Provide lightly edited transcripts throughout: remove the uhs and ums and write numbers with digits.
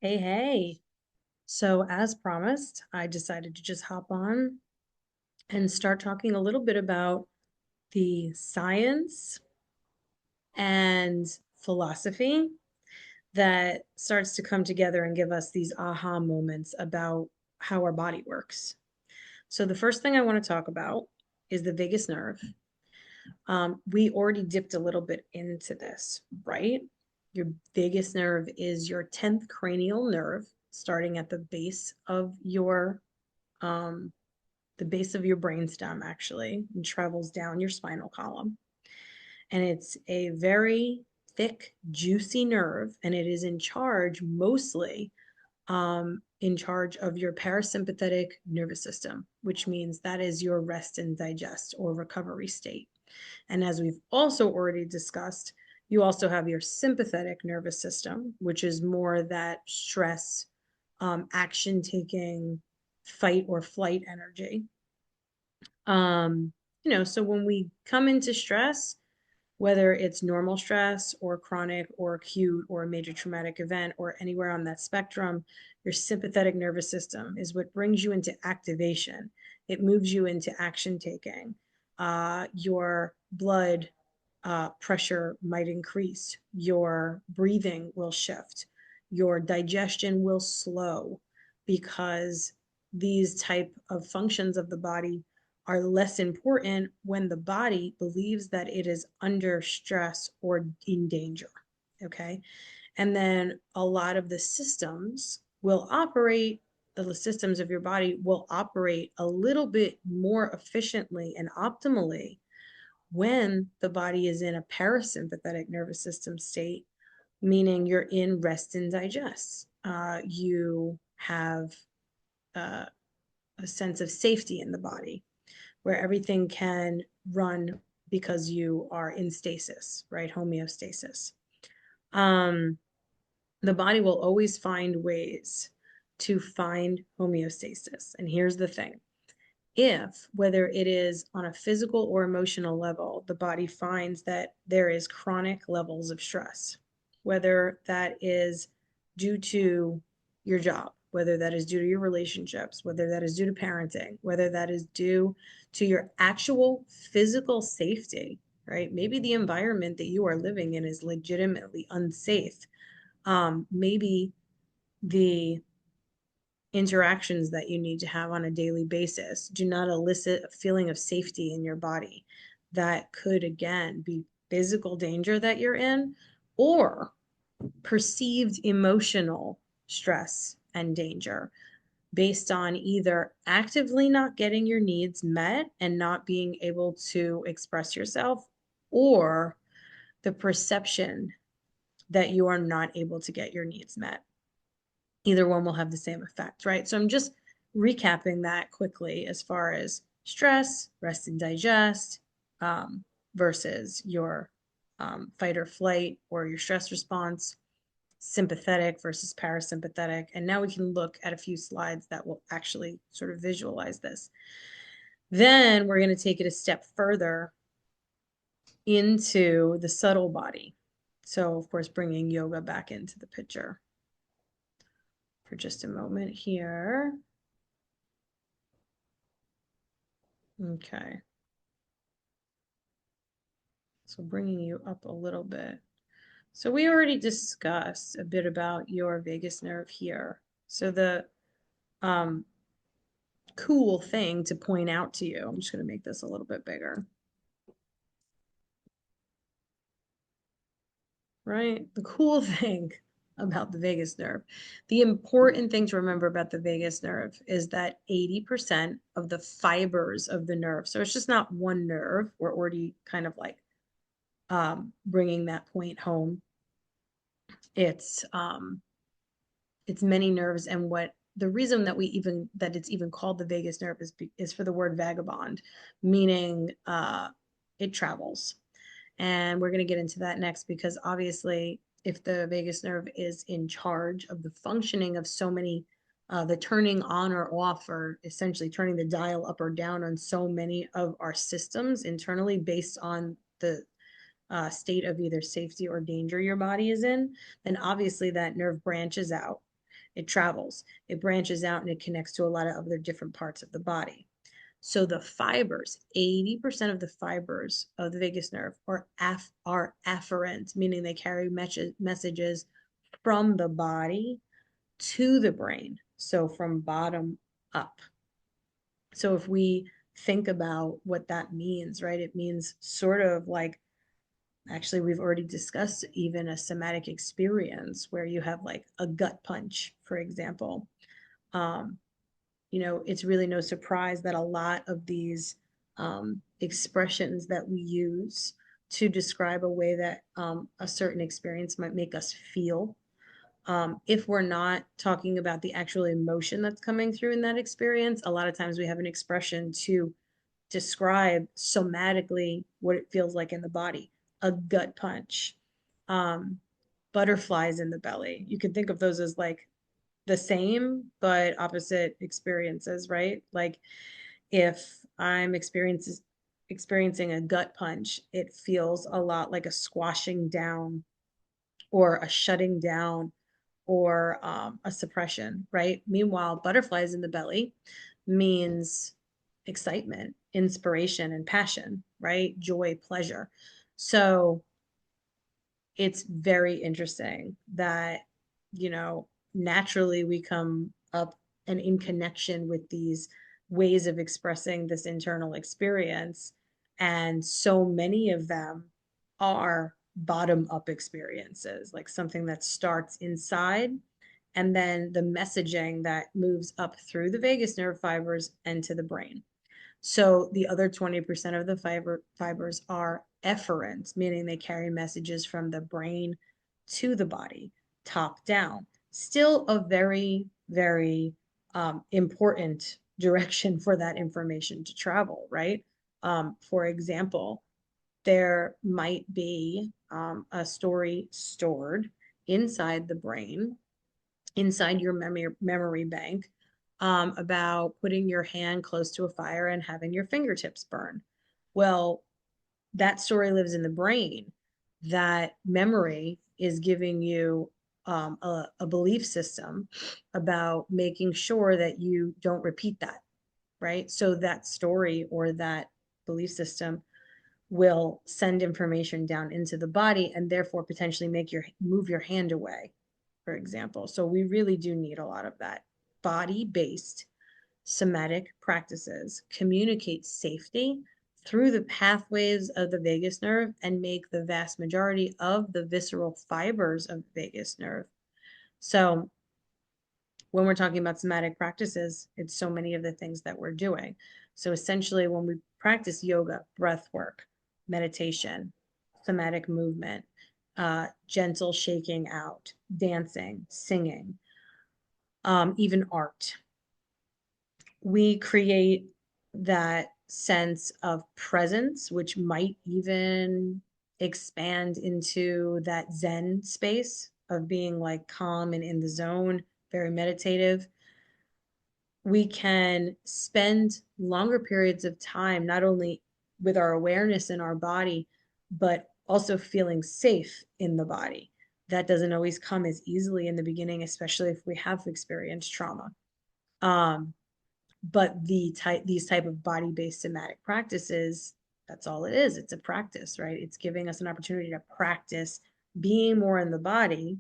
Hey, hey. So, as promised, I decided to just hop on and start talking a little bit about the science and philosophy that starts to come together and give us these aha moments about how our body works. So, the first thing I want to talk about is the vagus nerve. We already dipped a little bit into this, right? Your vagus nerve is your 10th cranial nerve, starting at um, the base of your brainstem, actually, and travels down your spinal column. And it's a very thick, juicy nerve, and it is in charge mostly in charge of your parasympathetic nervous system, which means that is your rest and digest or recovery state. And as we've also already discussed, you also have your sympathetic nervous system, which is more that stress, action taking, fight or flight energy. Um, so when we come into stress, whether it's normal stress or chronic or acute or a major traumatic event or anywhere on that spectrum, your sympathetic nervous system is what brings you into activation. It moves you into action taking. Your blood pressure might increase. Your breathing will shift. Your digestion will slow because these type of functions of the body are less important when the body believes that it is under stress or in danger. Okay. And then a lot of the systems will operate, the systems of your body will operate a little bit more efficiently and optimally when the body is in a parasympathetic nervous system state, meaning you're in rest and digest. You have uh, a sense of safety in the body where everything can run because you are in stasis, right? Homeostasis. Um, the body will always find ways to find homeostasis. And here's the thing: if, whether it is on a physical or emotional level, the body finds that there is chronic levels of stress, whether that is due to your job, whether that is due to your relationships, whether that is due to parenting, whether that is due to your actual physical safety, right? Maybe the environment that you are living in is legitimately unsafe. Maybe the interactions that you need to have on a daily basis do not elicit a feeling of safety in your body that could again be physical danger that you're in or perceived emotional stress and danger based on either actively not getting your needs met and not being able to express yourself or the perception that you are not able to get your needs met. Either one will have the same effect, right? So I'm just recapping that quickly as far as stress, rest and digest, versus your fight or flight or your stress response, sympathetic versus parasympathetic. And now we can look at a few slides that will actually sort of visualize this. Then we're going to take it a step further into the subtle body. So, of course, bringing yoga back into the picture for just a moment here. Okay, so bringing you up a little bit. So we already discussed a bit about your vagus nerve here. So the um, cool thing to point out to you, I'm just going to make this a little bit bigger, right? The cool thing about the vagus nerve, the important thing to remember about the vagus nerve is that 80% of the fibers of the nerve, so it's just not one nerve, we're already kind of like bringing that point home. It's it's many nerves, and what the reason that we even that it's even called the vagus nerve is for the word vagabond, meaning it travels. And we're going to get into that next because obviously if the vagus nerve is in charge of the functioning of so many the turning on or off, or essentially turning the dial up or down on so many of our systems internally based on the state of either safety or danger your body is in, then obviously that nerve branches out. It travels, it branches out, and it connects to a lot of other different parts of the body. So the fibers, 80% of the fibers of the vagus nerve are afferent, meaning they carry messages from the body to the brain. So from bottom up. So if we think about what that means, right, it means sort of like, actually, we've already discussed even a somatic experience where you have like a gut punch, for example. Um, it's really no surprise that a lot of these expressions that we use to describe a way that a certain experience might make us feel, if we're not talking about the actual emotion that's coming through in that experience, a lot of times we have an expression to describe somatically what it feels like in the body. A gut punch, um, butterflies in the belly. You can think of those as like the same but opposite experiences, right? Like if I'm experiencing a gut punch, it feels a lot like a squashing down or a shutting down or a suppression, right? Meanwhile, butterflies in the belly means excitement, inspiration, and passion, right? Joy, pleasure. So it's very interesting that, naturally we come up and in connection with these ways of expressing this internal experience. And so many of them are bottom up experiences, like something that starts inside and then the messaging that moves up through the vagus nerve fibers and to the brain. So the other 20% of the fibers are efferent, meaning they carry messages from the brain to the body, top down. Still a very, very important direction for that information to travel, right? For example, there might be a story stored inside the brain, inside your memory bank, about putting your hand close to a fire and having your fingertips burn. Well, that story lives in the brain. That memory is giving you a belief system about making sure that you don't repeat that, right? So that story or that belief system will send information down into the body and therefore potentially move your hand away, for example. So we really do need a lot of that body-based somatic practices, communicate safety through the pathways of the vagus nerve and make the vast majority of the visceral fibers of the vagus nerve. So when we're talking about somatic practices, it's so many of the things that we're doing. So essentially, when we practice yoga, breath work, meditation, somatic movement, gentle shaking out, dancing, singing, even art, we create that sense of presence, which might even expand into that Zen space of being like calm and in the zone, very meditative. We can spend longer periods of time, not only with our awareness in our body, but also feeling safe in the body. That doesn't always come as easily in the beginning, especially if we have experienced trauma. Um, but these type of body-based somatic practices, that's all it is. It's a practice, right? It's giving us an opportunity to practice being more in the body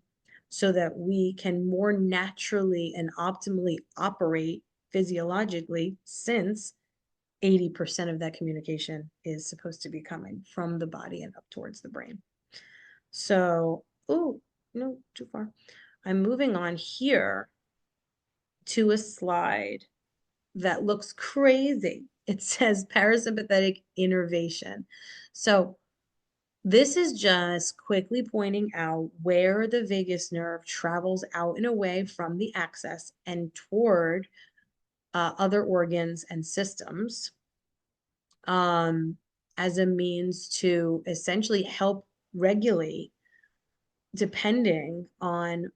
so that we can more naturally and optimally operate physiologically, since 80% of that communication is supposed to be coming from the body and up towards the brain. So, oh, no, too far. I'm moving on here to a slide that looks crazy. It says parasympathetic innervation. So this is just quickly pointing out where the vagus nerve travels out and away from the axis and toward other organs and systems, as a means to essentially help regulate, depending on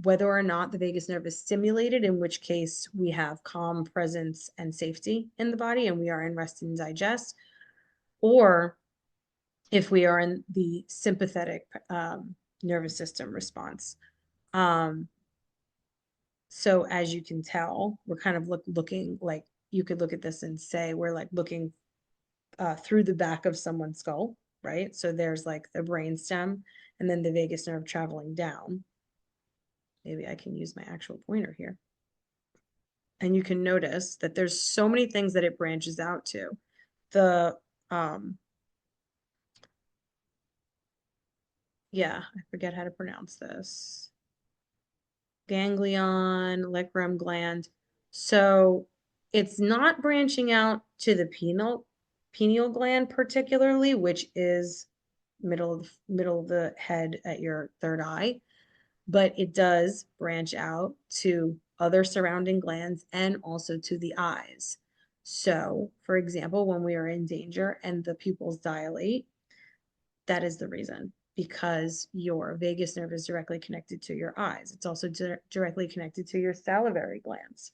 whether or not the vagus nerve is stimulated, in which case we have calm presence and safety in the body and we are in rest and digest, or if we are in the sympathetic nervous system response. Um, So as you can tell, we're kind of looking like you could look at this and say we're like looking through the back of someone's skull, right? So there's like the brainstem and then the vagus nerve traveling down. Maybe I can use my actual pointer here. And you can notice that there's so many things that it branches out to. The yeah, I forget how to pronounce this. Ganglion, lecrum gland. So it's not branching out to the pineal gland particularly, which is middle of the head at your third eye, but it does branch out to other surrounding glands and also to the eyes. So, for example, when we are in danger and the pupils dilate, that is the reason, because your vagus nerve is directly connected to your eyes. It's also directly connected to your salivary glands.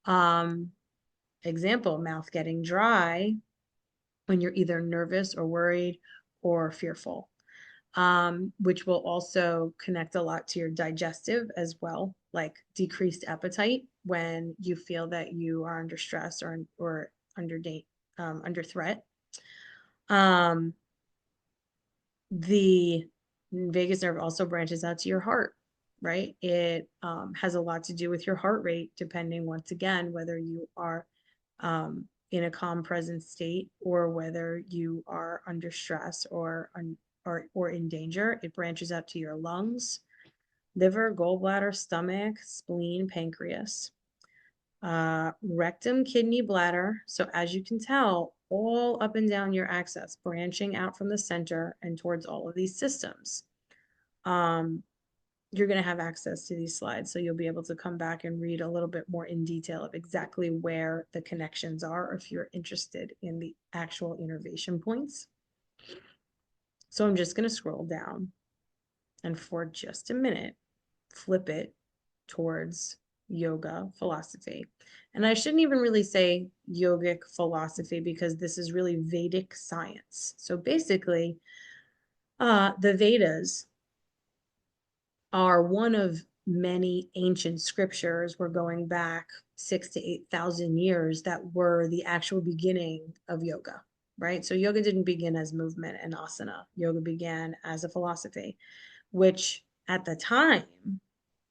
Um, Example, mouth getting dry when you're either nervous or worried or fearful, which will also connect a lot to your digestive as well, like decreased appetite when you feel that you are under stress or under threat. Um, the vagus nerve also branches out to your heart, right? It has a lot to do with your heart rate, depending once again whether you are in a calm present state or whether you are under stress or in danger. It branches out to your lungs, liver, gallbladder, stomach, spleen, pancreas, rectum, kidney, bladder. So as you can tell, all up and down your axis, branching out from the center and towards all of these systems. Um, you're going to have access to these slides, so you'll be able to come back and read a little bit more in detail of exactly where the connections are if you're interested in the actual innervation points. So I'm just going to scroll down and for just a minute, flip it towards yoga philosophy. And I shouldn't even really say yogic philosophy because this is really Vedic science. So basically, the Vedas are one of many ancient scriptures. We're going back 6 to 8,000 years that were the actual beginning of yoga, right? So yoga didn't begin as movement and asana. Yoga began as a philosophy, which at the time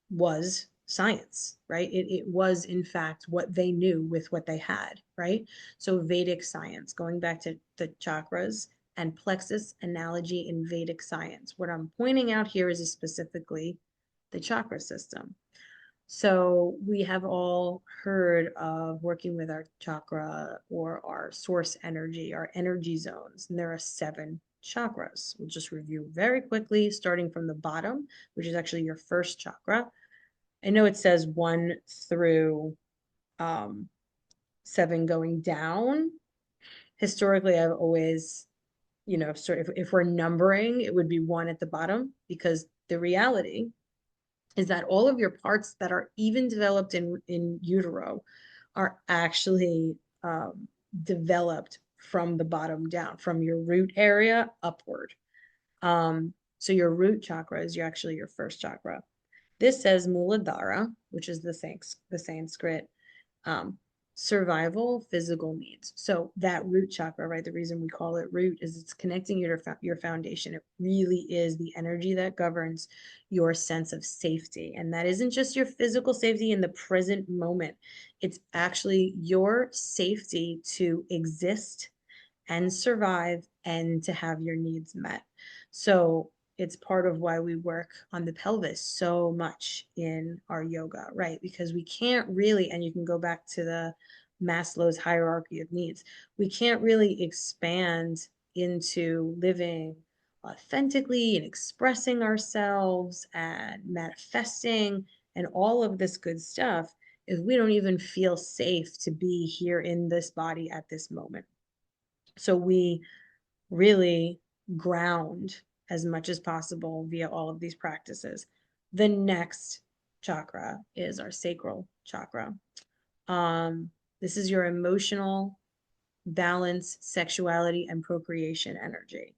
was science, right? It was, in fact, what they knew with what they had, right? So Vedic science, going back to the chakras and plexus analogy in Vedic science. What I'm pointing out here is specifically the chakra system. So we have all heard of working with our chakra or our source energy, our energy zones, and there are 7 chakras. We'll just review very quickly, starting from the bottom, which is actually your first chakra. I know it says 1 through 7 going down. Historically, I've always, sort of, if we're numbering, it would be 1 at the bottom because the reality is that all of your parts that are even developed in utero are actually developed from the bottom down, from your root area upward. So your root chakra is actually your first chakra. This says Muladhara, which is the Sanskrit survival physical needs. So that root chakra, right? The reason we call it root is it's connecting your foundation. It really is the energy that governs your sense of safety. And that isn't just your physical safety in the present moment. It's actually your safety to exist and survive and to have your needs met. So it's part of why we work on the pelvis so much in our yoga, right? Because we can't really, and you can go back to the Maslow's hierarchy of needs, we can't really expand into living authentically and expressing ourselves and manifesting and all of this good stuff if we don't even feel safe to be here in this body at this moment. So we really ground as much as possible via all of these practices. The next chakra is our sacral chakra. This is your emotional balance, sexuality, and procreation energy.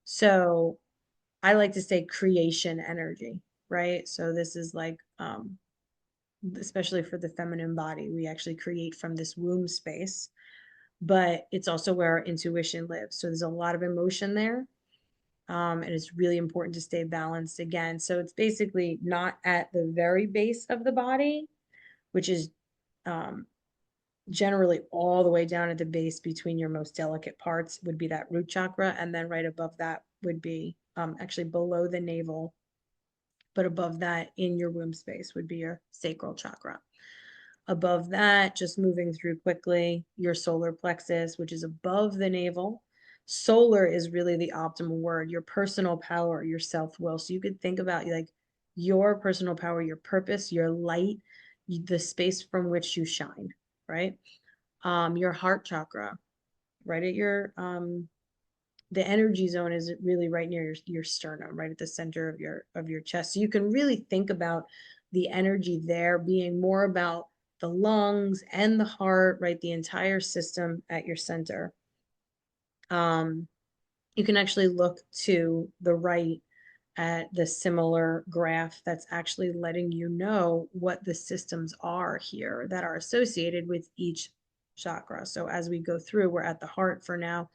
So I like to say creation energy, right? So this is like especially for the feminine body. We actually create from this womb space, but it's also where our intuition lives. So there's a lot of emotion there. And it's really important to stay balanced again. So it's basically not at the very base of the body, which is um, generally all the way down at the base between your most delicate parts would be that root chakra. And then right above that would be actually below the navel, but above that in your womb space would be your sacral chakra. Above that, just moving through quickly, your solar plexus, which is above the navel. Solar is really the optimal word, your personal power, your self-will. So you could think about like your personal power, your purpose, your light, the space from which you shine, right? Your heart chakra, right at your the energy zone is really right near your sternum, right at the center of your chest. So you can really think about the energy there being more about the lungs and the heart, right? The entire system at your center. Um, you can actually look to the right at the similar graph that's actually letting you know what the systems are here that are associated with each chakra. So as we go through, we're at the heart for now.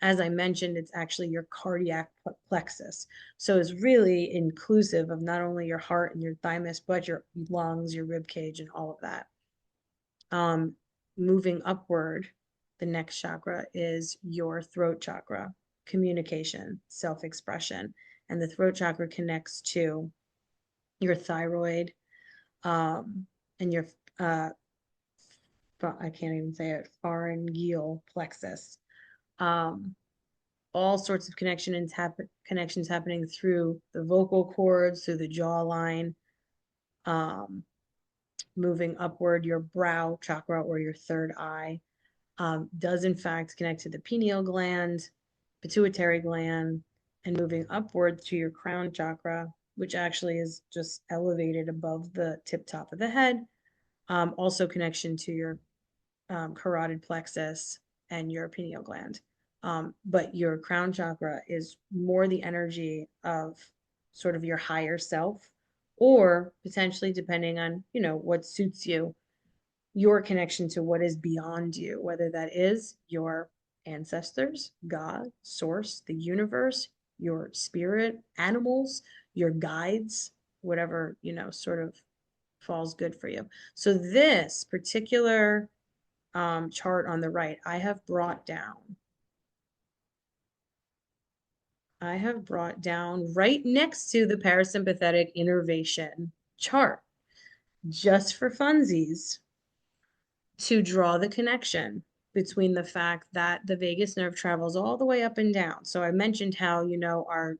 As I mentioned, it's actually your cardiac plexus. So it's really inclusive of not only your heart and your thymus, but your lungs, your rib cage, and all of that. Um, Moving upward, the next chakra is your throat chakra, communication, self-expression. And the throat chakra connects to your thyroid and your, uh, I can't even say it, pharyngeal plexus. Um, all sorts of connections happening through the vocal cords, through the jawline, um, moving upward, your brow chakra or your third eye does in fact connect to the pineal gland, pituitary gland, and moving upward to your crown chakra, which actually is just elevated above the tip top of the head. Also connection to your carotid plexus and your pineal gland. But your crown chakra is more the energy of sort of your higher self, or potentially depending on, you know, what suits you, your connection to what is beyond you, whether that is your ancestors, God, source, the universe, your spirit, animals, your guides, whatever, you know, sort of falls good for you. So this particular chart on the right, I have brought down right next to the parasympathetic innervation chart, just for funsies, to draw the connection between the fact that the vagus nerve travels all the way up and down. So I mentioned how, you know, our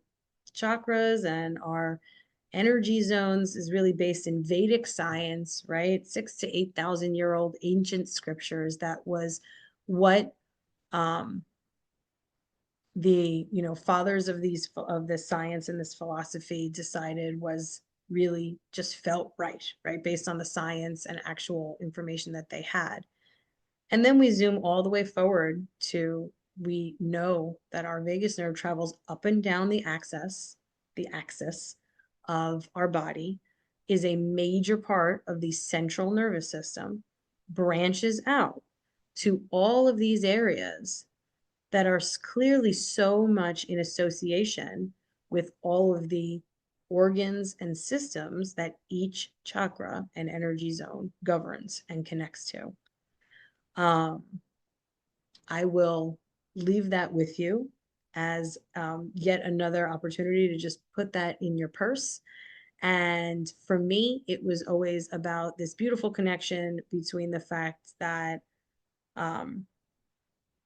chakras and our energy zones is really based in Vedic science, right? 6 to 8,000 year old ancient scriptures. That was what um, the, you know, fathers of this science and this philosophy decided was really just felt right, based on the science and actual information that they had. And then we zoom all the way forward to, we know that our vagus nerve travels up and down the axis of our body, is a major part of the central nervous system, branches out to all of these areas that are clearly so much in association with all of the organs and systems that each chakra and energy zone governs and connects to. Um, I will leave that with you as yet another opportunity to just put that in your purse. And for me, it was always about this beautiful connection between the fact that um,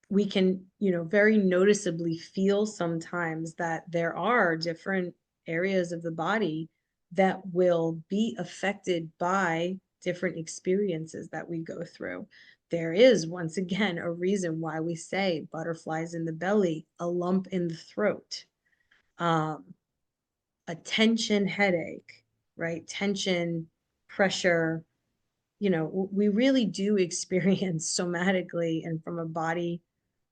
we can, you know, very noticeably feel sometimes that there are different areas of the body that will be affected by different experiences that we go through. There is, once again, a reason why we say butterflies in the belly, a lump in the throat, um, a tension headache, right? Tension, pressure, you know, we really do experience somatically and from a body,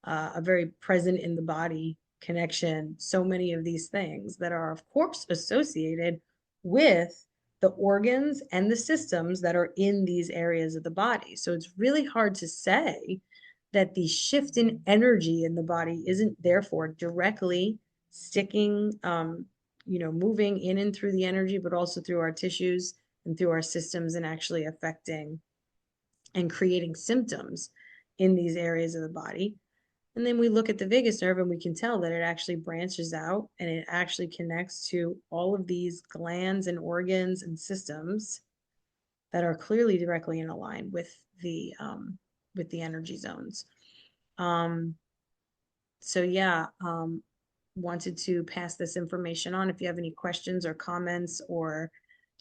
a very present in the body connection, so many of these things that are, of course, associated with the organs and the systems that are in these areas of the body. So it's really hard to say that the shift in energy in the body isn't therefore directly sticking, moving in and through the energy, but also through our tissues and through our systems and actually affecting and creating symptoms in these areas of the body. And then we look at the vagus nerve and we can tell that it actually branches out and it actually connects to all of these glands and organs and systems that are clearly directly in line with the energy zones. Um, so yeah, wanted to pass this information on. If you have any questions or comments or,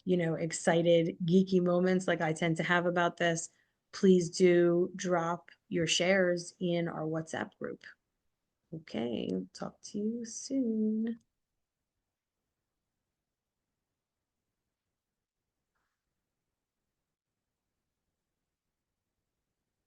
excited, geeky moments like I tend to have about this, please do drop your shares in our WhatsApp group. Okay, talk to you soon.